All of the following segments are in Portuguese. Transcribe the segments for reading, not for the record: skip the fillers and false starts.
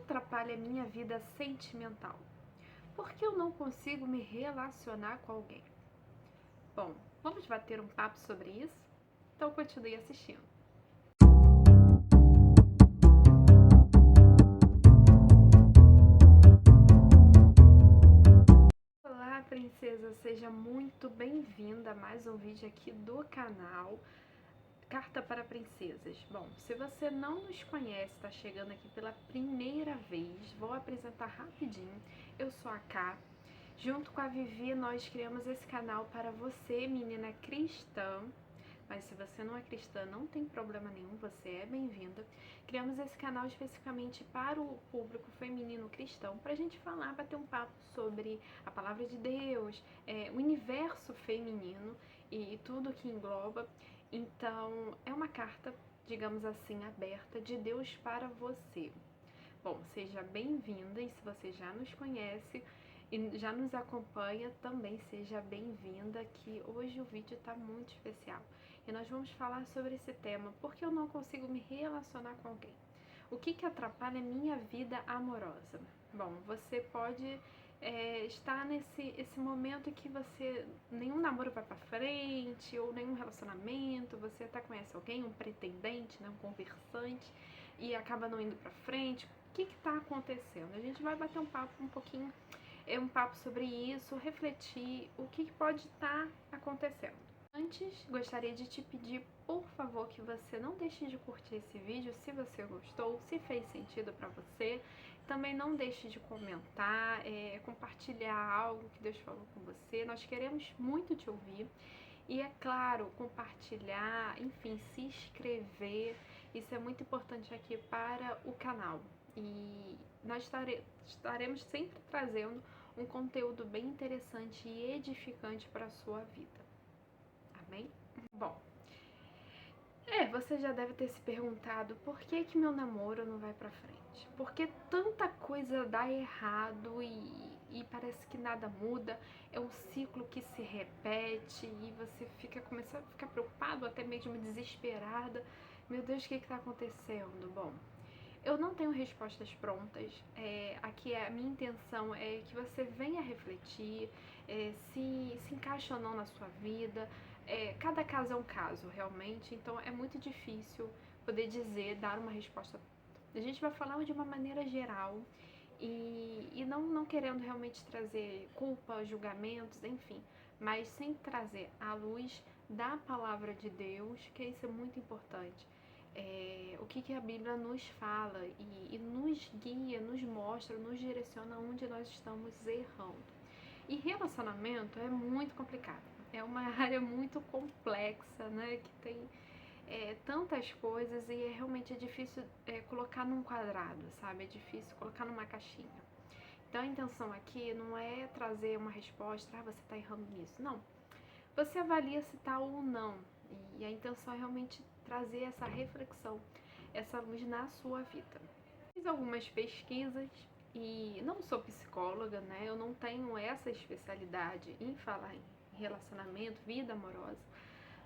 atrapalha a minha vida sentimental? Por que eu não consigo me relacionar com alguém? Bom, vamos bater um papo sobre isso? Então continue assistindo. Olá, princesa! Seja muito bem-vinda a mais um vídeo aqui do canal Carta para Princesas. Bom, se você não nos conhece, está chegando aqui pela primeira vez, vou apresentar rapidinho. Eu sou a Ká. Junto com a Vivi, nós criamos esse canal para você, menina cristã. Mas se você não é cristã, não tem problema nenhum, você é bem-vinda. Criamos esse canal especificamente para o público feminino cristão, para a gente falar, bater um papo sobre a palavra de Deus, o universo feminino e tudo que engloba. Então, é uma carta, digamos assim, aberta de Deus para você. Bom, seja bem-vinda, e se você já nos conhece e já nos acompanha, também seja bem-vinda, que hoje o vídeo está muito especial. E nós vamos falar sobre esse tema, porque eu não consigo me relacionar com alguém. O que atrapalha a minha vida amorosa? Bom, você pode estar esse momento que nenhum namoro vai pra frente, ou nenhum relacionamento, você até conhece alguém, um pretendente, né, um conversante, e acaba não indo pra frente. O que está acontecendo? A gente vai bater um papo um papo sobre isso, refletir o que pode estar acontecendo. Antes, gostaria de te pedir, por favor, que você não deixe de curtir esse vídeo se você gostou, se fez sentido para você. Também não deixe de comentar, compartilhar algo que Deus falou com você. Nós queremos muito te ouvir. E é claro, compartilhar, enfim, se inscrever. Isso é muito importante aqui para o canal. E nós estaremos sempre trazendo um conteúdo bem interessante e edificante para a sua vida. Amém? Bom, você já deve ter se perguntado por que meu namoro não vai pra frente? Por que tanta coisa dá errado e parece que nada muda? É um ciclo que se repete e você começa a ficar preocupado, até mesmo desesperada. Meu Deus, o que está acontecendo? Bom, eu não tenho respostas prontas. Aqui a minha intenção é que você venha refletir, se encaixa ou não na sua vida. Cada caso é um caso, realmente, então é muito difícil poder dar uma resposta. A gente vai falar de uma maneira geral e não querendo realmente trazer culpa, julgamentos, enfim, mas sem trazer à luz da palavra de Deus, que isso é muito importante. O que a Bíblia nos fala e nos guia, nos mostra, nos direciona onde nós estamos errando. E relacionamento é muito complicado. É uma área muito complexa, né? Que tem tantas coisas e realmente difícil colocar num quadrado, sabe? É difícil colocar numa caixinha. Então a intenção aqui não é trazer uma resposta, você está errando nisso. Não. Você avalia se está ou não. E a intenção é realmente trazer essa reflexão, essa luz na sua vida. Fiz algumas pesquisas e não sou psicóloga, né? Eu não tenho essa especialidade em falar em relacionamento, vida amorosa,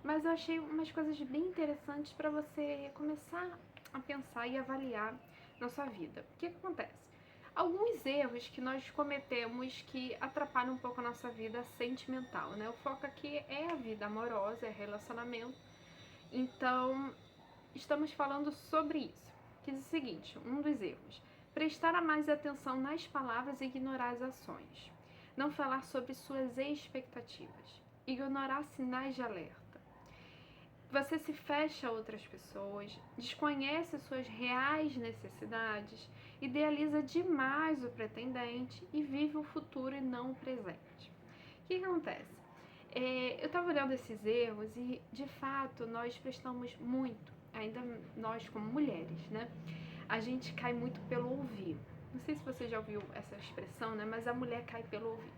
mas eu achei umas coisas bem interessantes para você começar a pensar e avaliar na sua vida. O que acontece? Alguns erros que nós cometemos que atrapalham um pouco a nossa vida sentimental, né? O foco aqui é a vida amorosa, é relacionamento. Então, estamos falando sobre isso. Que diz o seguinte, um dos erros: prestar mais atenção nas palavras e ignorar as ações. Não falar sobre suas expectativas. Ignorar sinais de alerta. Você se fecha a outras pessoas, desconhece suas reais necessidades, idealiza demais o pretendente e vive o futuro e não o presente. O que acontece? Eu estava olhando esses erros e, de fato, nós prestamos muito, ainda nós como mulheres, né? A gente cai muito pelo ouvir. Não sei se você já ouviu essa expressão, né? Mas a mulher cai pelo ouvir.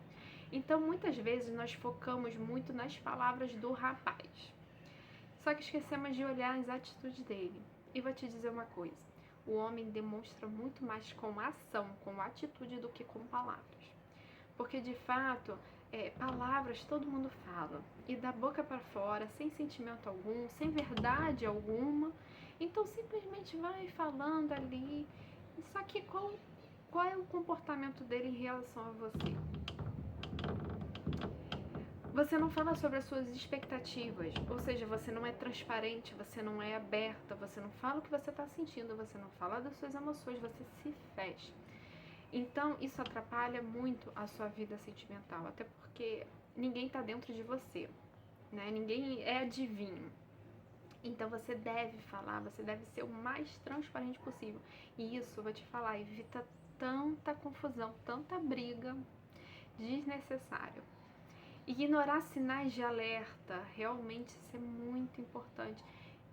Então, muitas vezes, nós focamos muito nas palavras do rapaz. Só que esquecemos de olhar as atitudes dele. E vou te dizer uma coisa: o homem demonstra muito mais com ação, com atitude, do que com palavras. Porque, de fato, palavras todo mundo fala. E da boca para fora, sem sentimento algum, sem verdade alguma. Então, simplesmente vai falando ali Só que qual é o comportamento dele em relação a você? Você não fala sobre as suas expectativas, ou seja, você não é transparente, você não é aberta, você não fala o que você está sentindo, você não fala das suas emoções, você se fecha. Então, isso atrapalha muito a sua vida sentimental, até porque ninguém está dentro de você, né? Ninguém é adivinho. Então, você deve falar, você deve ser o mais transparente possível. E isso, vou te falar, evita tanta confusão, tanta briga desnecessária. Ignorar sinais de alerta, realmente isso é muito importante.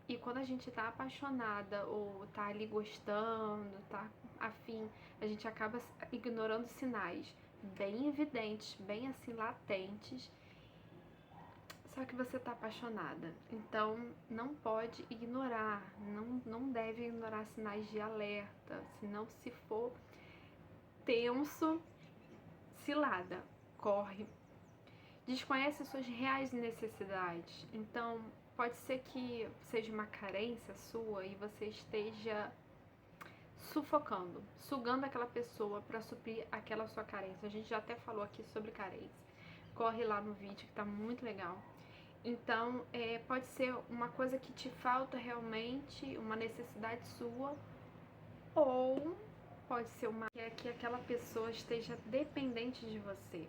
E quando a gente tá apaixonada ou tá ali gostando, tá afim, a gente acaba ignorando sinais bem evidentes, bem assim latentes. Só que você tá apaixonada, então não pode ignorar, não deve ignorar sinais de alerta, senão se for tenso, cilada, corre. Desconhece suas reais necessidades. Então, pode ser que seja uma carência sua e você esteja sufocando, sugando aquela pessoa para suprir aquela sua carência. A gente já até falou aqui sobre carência. Corre lá no vídeo que tá muito legal. Então, pode ser uma coisa que te falta realmente, uma necessidade sua, ou pode ser que aquela pessoa esteja dependente de você.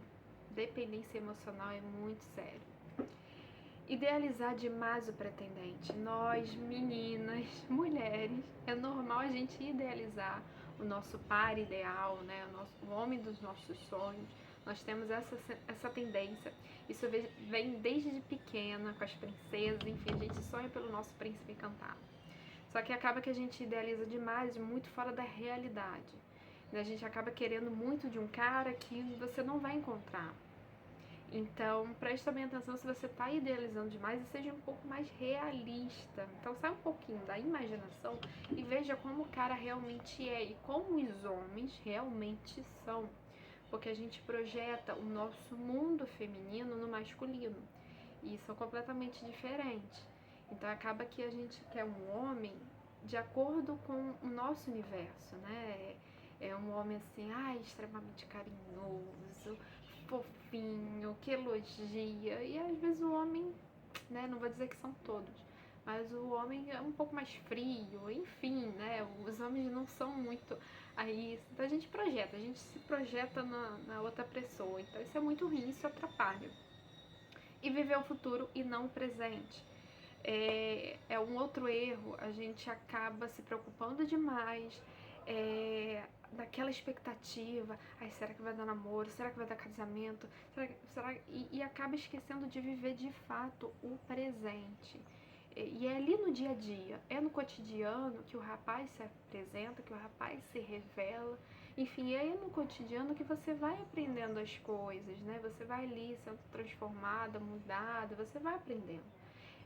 Dependência emocional é muito sério. Idealizar demais o pretendente. Nós, meninas, mulheres, é normal a gente idealizar o nosso par ideal, né? O homem dos nossos sonhos. Nós temos essa tendência. Isso vem desde pequena, com as princesas, enfim, a gente sonha pelo nosso príncipe encantado. Só que acaba que a gente idealiza demais, muito fora da realidade. A gente acaba querendo muito de um cara que você não vai encontrar. Então, preste também atenção se você está idealizando demais e seja um pouco mais realista. Então, sai um pouquinho da imaginação e veja como o cara realmente é e como os homens realmente são. Porque a gente projeta o nosso mundo feminino no masculino. E isso é completamente diferente. Então, acaba que a gente quer um homem de acordo com o nosso universo, né? É um homem assim, extremamente carinhoso, fofinho, que elogia. E às vezes o homem, né, não vou dizer que são todos, mas o homem é um pouco mais frio, enfim, né, os homens não são muito aí, então a gente se projeta na outra pessoa, então isso é muito ruim, isso atrapalha. E viver o futuro e não o presente. É um outro erro, a gente acaba se preocupando demais, daquela expectativa, será que vai dar namoro, será que vai dar casamento, e acaba esquecendo de viver de fato o presente. E é ali no dia a dia, é no cotidiano que o rapaz se apresenta, que o rapaz se revela, enfim, é no cotidiano que você vai aprendendo as coisas, né? Você vai ali sendo transformada, mudada, você vai aprendendo.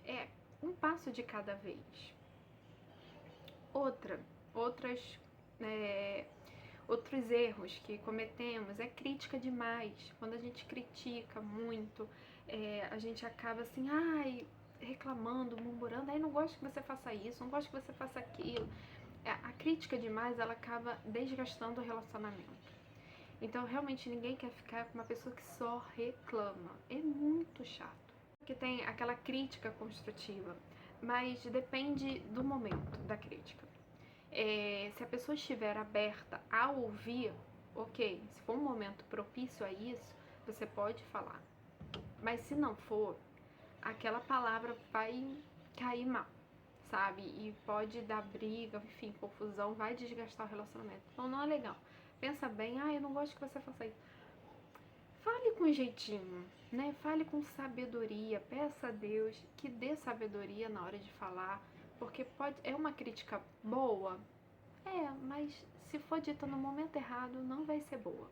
É um passo de cada vez. Outros erros que cometemos é crítica demais. Quando a gente critica muito, a gente acaba assim, reclamando, murmurando, não gosto que você faça isso, não gosto que você faça aquilo. A crítica demais, ela acaba desgastando o relacionamento. Então, realmente, ninguém quer ficar com uma pessoa que só reclama. É muito chato. Que tem aquela crítica construtiva, mas depende do momento da crítica. Se a pessoa estiver aberta a ouvir, ok, se for um momento propício a isso, você pode falar. Mas se não for, aquela palavra vai cair mal, sabe? E pode dar briga, enfim, confusão, vai desgastar o relacionamento. Então não é legal. Pensa bem, eu não gosto que você faça isso. Fale com jeitinho, né? Fale com sabedoria, peça a Deus que dê sabedoria na hora de falar, porque é uma crítica boa, mas se for dita no momento errado, não vai ser boa.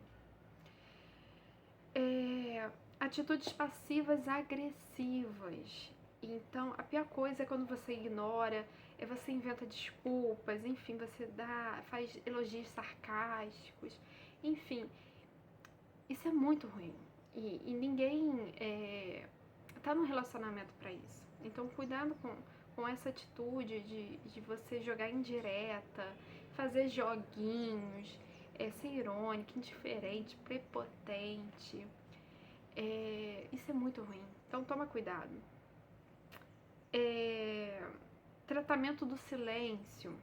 Atitudes passivas agressivas. Então, a pior coisa é quando você ignora, você inventa desculpas, enfim, você faz elogios sarcásticos, enfim, isso é muito ruim. E ninguém tá num relacionamento para isso. Então, cuidado com essa atitude de você jogar indireta, fazer joguinhos, ser irônica, indiferente, prepotente. Isso é muito ruim, então toma cuidado. Tratamento do silêncio.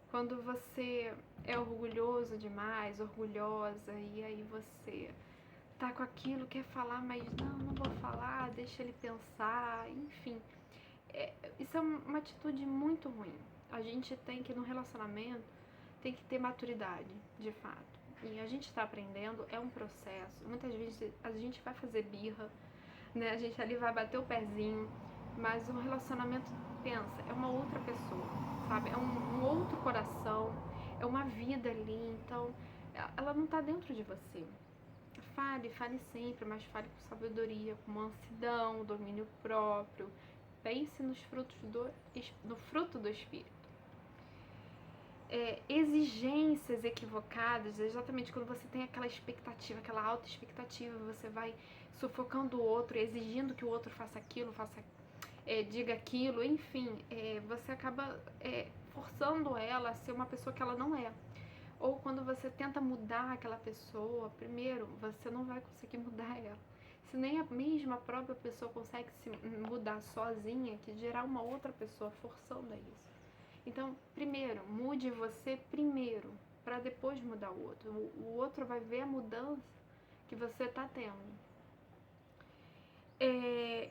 Quando você é orgulhoso demais, orgulhosa, e aí você tá com aquilo, quer falar, mas não vou falar, deixa ele pensar, enfim. Isso é uma atitude muito ruim. A gente tem que, no relacionamento, tem que ter maturidade, de fato. E a gente está aprendendo, é um processo. Muitas vezes a gente vai fazer birra, né? A gente ali vai bater o pezinho, mas o relacionamento, pensa, é uma outra pessoa, sabe? É um outro coração, é uma vida ali, então ela não está dentro de você. Fale sempre, mas fale com sabedoria, com mansidão, domínio próprio. Pense no fruto do Espírito. Exigências equivocadas, exatamente quando você tem aquela expectativa, aquela alta expectativa, você vai sufocando o outro, exigindo que o outro faça aquilo, diga aquilo, enfim, você acaba forçando ela a ser uma pessoa que ela não é. Ou quando você tenta mudar aquela pessoa, primeiro, você não vai conseguir mudar ela. Se nem a mesma própria pessoa consegue se mudar sozinha, que gerar uma outra pessoa forçando a isso. Então, primeiro, mude você primeiro, para depois mudar o outro. O outro vai ver a mudança que você está tendo.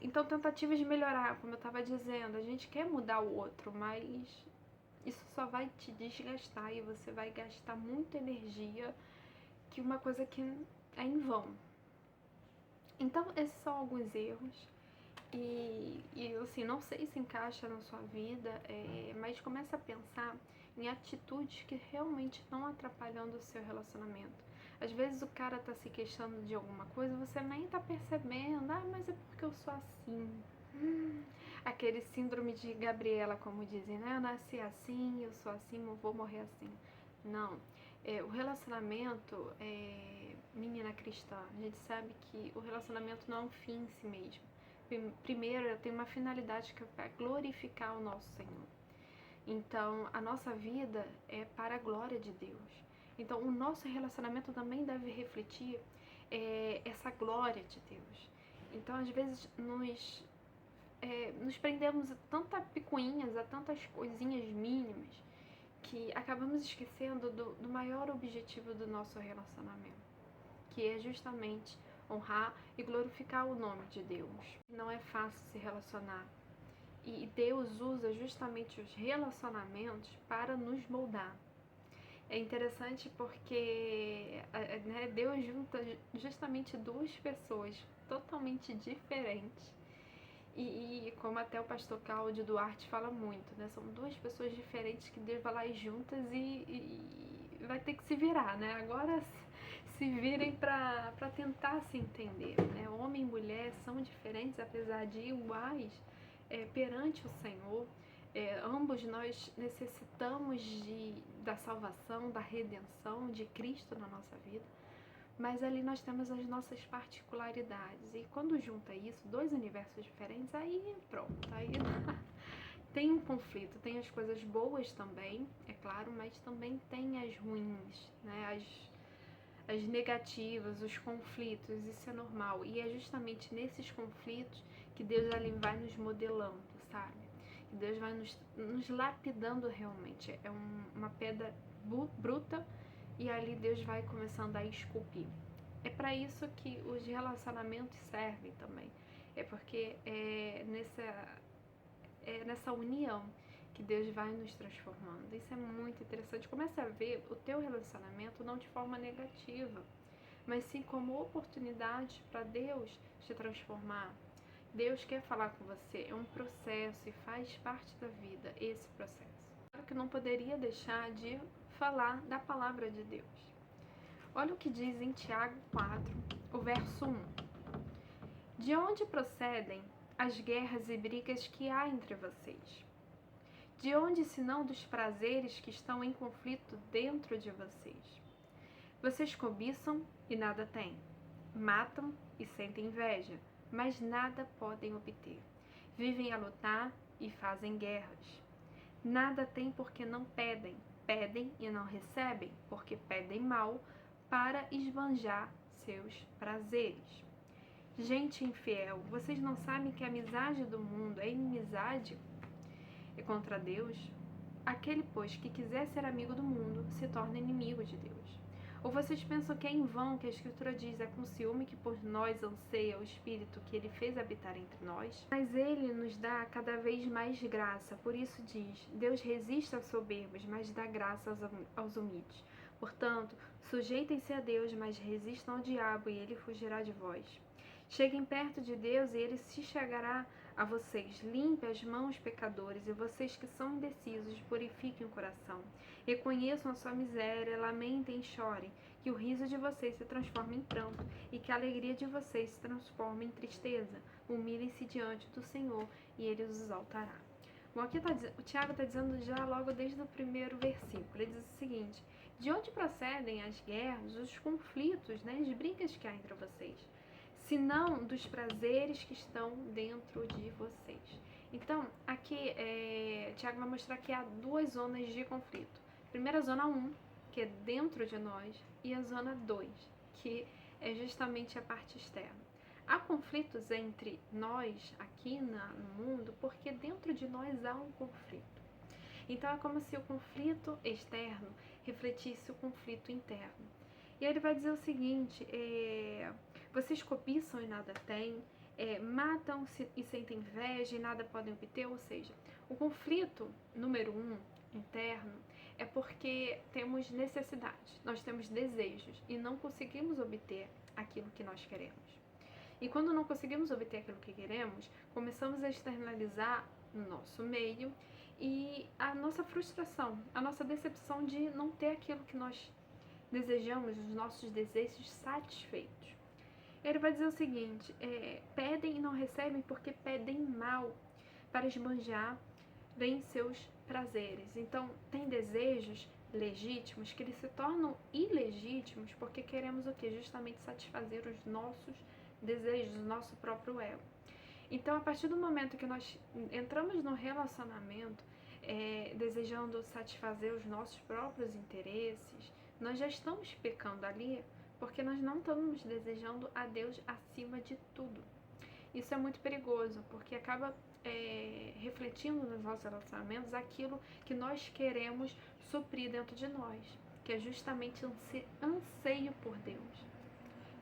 Então, tentativas de melhorar, como eu estava dizendo, a gente quer mudar o outro, mas isso só vai te desgastar e você vai gastar muita energia, que uma coisa que é em vão. Então, esses são alguns erros. E assim, não sei se encaixa na sua vida, mas começa a pensar em atitudes que realmente estão atrapalhando o seu relacionamento. Às vezes o cara tá se queixando de alguma coisa, você nem tá percebendo, mas é porque eu sou assim. Aquele síndrome de Gabriela, como dizem, né? Eu nasci assim, eu sou assim, eu vou morrer assim. Não. O relacionamento, menina cristã, a gente sabe que o relacionamento não é um fim em si mesmo. Primeiro, tem uma finalidade que é glorificar o nosso Senhor. Então, a nossa vida é para a glória de Deus. Então, o nosso relacionamento também deve refletir essa glória de Deus. Então, às vezes, nos prendemos a tantas picuinhas, a tantas coisinhas mínimas, que acabamos esquecendo do maior objetivo do nosso relacionamento, que é justamente honrar e glorificar o nome de Deus. Não é fácil se relacionar. E Deus usa justamente os relacionamentos para nos moldar. É interessante porque Deus junta justamente duas pessoas totalmente diferentes. E como até o pastor Cláudio Duarte fala muito, né? São duas pessoas diferentes que Deus vai lá e juntas e vai ter que se virar, né? Agora se virem para tentar se entender, né? Homem e mulher são diferentes, apesar de iguais perante o Senhor. Ambos nós necessitamos da salvação, da redenção de Cristo na nossa vida, mas ali nós temos as nossas particularidades, e quando junta isso, dois universos diferentes, aí pronto, aí tem um conflito. Tem as coisas boas também, é claro, mas também tem as ruins, né? As negativas, os conflitos, isso é normal, e é justamente nesses conflitos que Deus ali vai nos modelando, sabe? Que Deus vai nos lapidando realmente. É uma pedra bruta, e ali Deus vai começando a esculpir. É para isso que os relacionamentos servem também. É porque é nessa união que Deus vai nos transformando. Isso é muito interessante. Começa a ver o teu relacionamento não de forma negativa, mas sim como oportunidade para Deus te transformar. Deus quer falar com você. É um processo e faz parte da vida esse processo. Claro que não poderia deixar de falar da palavra de Deus. Olha o que diz em Tiago 4, o verso 1. De onde procedem as guerras e brigas que há entre vocês? De onde, senão dos prazeres que estão em conflito dentro de vocês? Vocês cobiçam e nada têm, matam e sentem inveja, mas nada podem obter. Vivem a lutar e fazem guerras. Nada têm porque não pedem, pedem e não recebem, porque pedem mal para esbanjar seus prazeres. Gente infiel, vocês não sabem que a amizade do mundo é inimizade contra Deus? Aquele, pois, que quiser ser amigo do mundo, se torna inimigo de Deus. Ou vocês pensam que é em vão que a Escritura diz: é com ciúme que por nós anseia o Espírito que ele fez habitar entre nós? Mas ele nos dá cada vez mais graça. Por isso diz: Deus resiste aos soberbos, mas dá graça aos humildes. Portanto, sujeitem-se a Deus, mas resistam ao diabo, e ele fugirá de vós. Cheguem perto de Deus, e ele se chegará a vocês. Limpe as mãos, pecadores, e vocês que são indecisos, purifiquem o coração. Reconheçam a sua miséria, lamentem e chorem, que o riso de vocês se transforme em pranto, e que a alegria de vocês se transforme em tristeza. Humilhem-se diante do Senhor, e ele os exaltará. Bom, aqui o Tiago está dizendo já logo desde o primeiro versículo. Ele diz o seguinte: de onde procedem as guerras, os conflitos, né, as brigas que há entre vocês? Senão dos prazeres que estão dentro de vocês. Então, aqui Tiago vai mostrar que há duas zonas de conflito. Primeira, zona 1, que é dentro de nós, e a zona 2, que é justamente a parte externa. Há conflitos entre nós aqui no mundo porque dentro de nós há um conflito. Então, é como se o conflito externo refletisse o conflito interno. E aí ele vai dizer o seguinte: vocês cobiçam e nada têm, matam e sentem inveja e nada podem obter. Ou seja, o conflito número 1, interno, é porque temos necessidade, nós temos desejos e não conseguimos obter aquilo que nós queremos. E quando não conseguimos obter aquilo que queremos, começamos a externalizar no nosso meio e a nossa frustração, a nossa decepção de não ter aquilo que nós desejamos, os nossos desejos satisfeitos. Ele vai dizer o seguinte: pedem e não recebem porque pedem mal para esbanjar bem seus prazeres. Então, tem desejos legítimos que eles se tornam ilegítimos porque queremos o quê? Justamente satisfazer os nossos desejos, o nosso próprio ego. Então, a partir do momento que nós entramos no relacionamento desejando satisfazer os nossos próprios interesses, nós já estamos pecando ali porque nós não estamos desejando a Deus acima de tudo. Isso é muito perigoso, porque acaba refletindo nos nossos relacionamentos aquilo que nós queremos suprir dentro de nós, que é justamente anseio por Deus.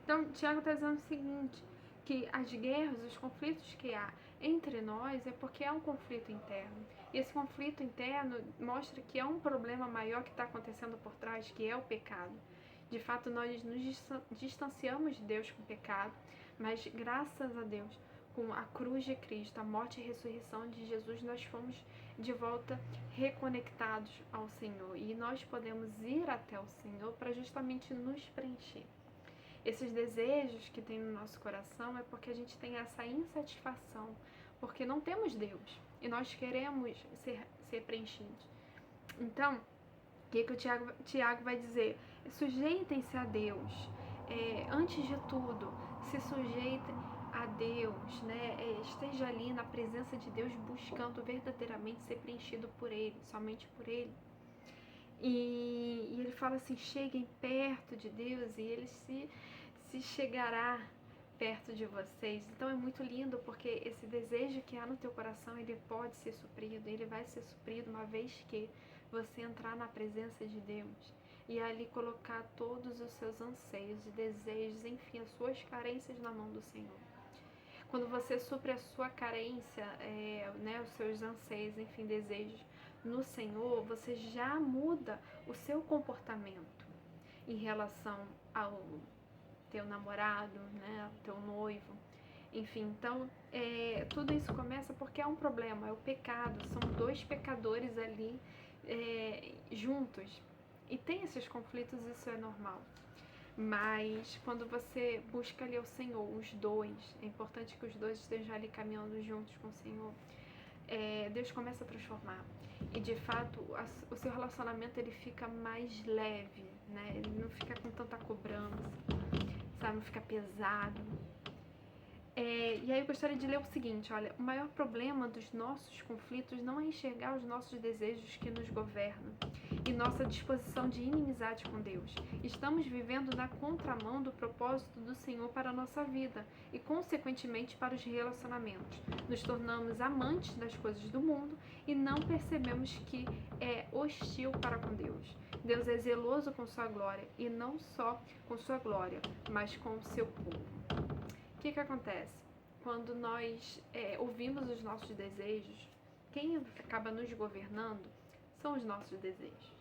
Então, Tiago está dizendo o seguinte, que as guerras, os conflitos que há entre nós é porque há um conflito interno. E esse conflito interno mostra que há um problema maior que está acontecendo por trás, que é o pecado. De fato, nós nos distanciamos de Deus com o pecado, mas graças a Deus, com a cruz de Cristo, a morte e a ressurreição de Jesus, nós fomos de volta reconectados ao Senhor. E nós podemos ir até o Senhor para justamente nos preencher. Esses desejos que tem no nosso coração é porque a gente tem essa insatisfação, porque não temos Deus e nós queremos ser preenchidos. Então, o que o Tiago vai dizer? Sujeitem-se a Deus. Antes de tudo, se sujeitem a Deus, né? Esteja ali na presença de Deus, buscando verdadeiramente ser preenchido por Ele, somente por Ele. E ele fala assim: cheguem perto de Deus e Ele se chegará perto de vocês. Então é muito lindo, porque esse desejo que há no teu coração, ele pode ser suprido, ele vai ser suprido uma vez que você entrar na presença de Deus e ali colocar todos os seus anseios e desejos, enfim, as suas carências na mão do Senhor. Quando você supre a sua carência, né, os seus anseios, enfim, desejos no Senhor, você já muda o seu comportamento em relação ao teu namorado, né, teu noivo, enfim. Então, tudo isso começa porque é um problema, é o pecado, são dois pecadores ali juntos, e tem esses conflitos, isso é normal. Mas quando você busca ali o Senhor, os dois, é importante que os dois estejam ali caminhando juntos com o Senhor, Deus começa a transformar. E de fato, o seu relacionamento ele fica mais leve, né? Ele não fica com tanta cobrança, sabe? Não fica pesado. E aí eu gostaria de ler o seguinte: olha, o maior problema dos nossos conflitos não é enxergar os nossos desejos que nos governam, e nossa disposição de inimizade com Deus. Estamos vivendo na contramão do propósito do Senhor para a nossa vida e, consequentemente, para os relacionamentos. Nos tornamos amantes das coisas do mundo e não percebemos que é hostil para com Deus. Deus é zeloso com sua glória, e não só com sua glória, mas com o seu povo. O que acontece? Quando nós ouvimos os nossos desejos, quem acaba nos governando são os nossos desejos.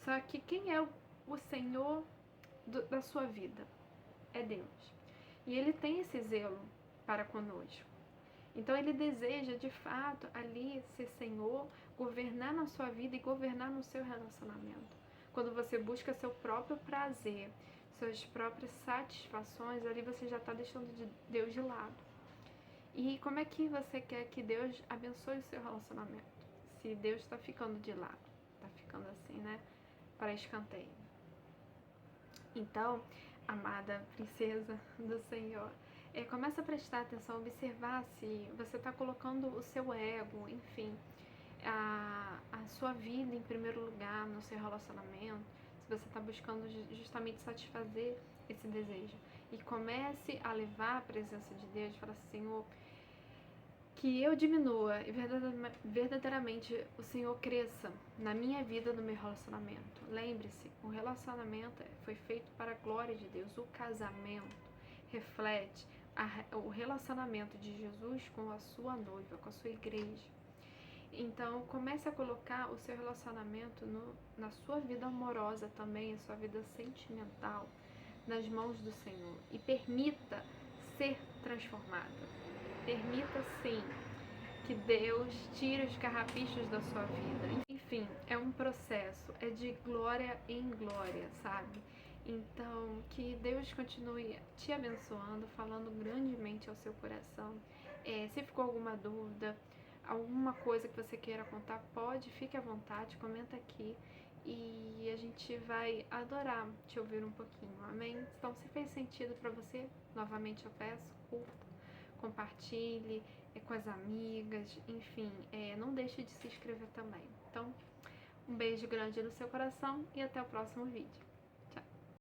Só que quem é o Senhor da sua vida? É Deus. E Ele tem esse zelo para conosco. Então Ele deseja, de fato, ali ser Senhor, governar na sua vida e governar no seu relacionamento. Quando você busca seu próprio prazer, suas próprias satisfações, ali você já está deixando Deus de lado. E como é que você quer que Deus abençoe o seu relacionamento? Se Deus está ficando de lado, está ficando assim, né, para escanteio. Então, amada princesa do Senhor, começa a prestar atenção, observar se você está colocando o seu ego, enfim, a sua vida em primeiro lugar no seu relacionamento, se você está buscando justamente satisfazer esse desejo. E comece a levar a presença de Deus, falar assim: Senhor, que eu diminua e verdadeiramente o Senhor cresça na minha vida, no meu relacionamento. Lembre-se, o relacionamento foi feito para a glória de Deus. O casamento reflete o relacionamento de Jesus com a sua noiva, com a sua igreja. Então, comece a colocar o seu relacionamento na sua vida amorosa também, a sua vida sentimental, nas mãos do Senhor. E permita ser transformada. Permita, sim, que Deus tire os carrapichos da sua vida. Enfim, é um processo, é de glória em glória, sabe? Então, que Deus continue te abençoando, falando grandemente ao seu coração. Se ficou alguma dúvida, alguma coisa que você queira contar, fique à vontade, comenta aqui. E a gente vai adorar te ouvir um pouquinho, amém? Então, se fez sentido para você, novamente eu peço, curta, compartilhe com as amigas, enfim, não deixe de se inscrever também. Então, um beijo grande no seu coração e até o próximo vídeo.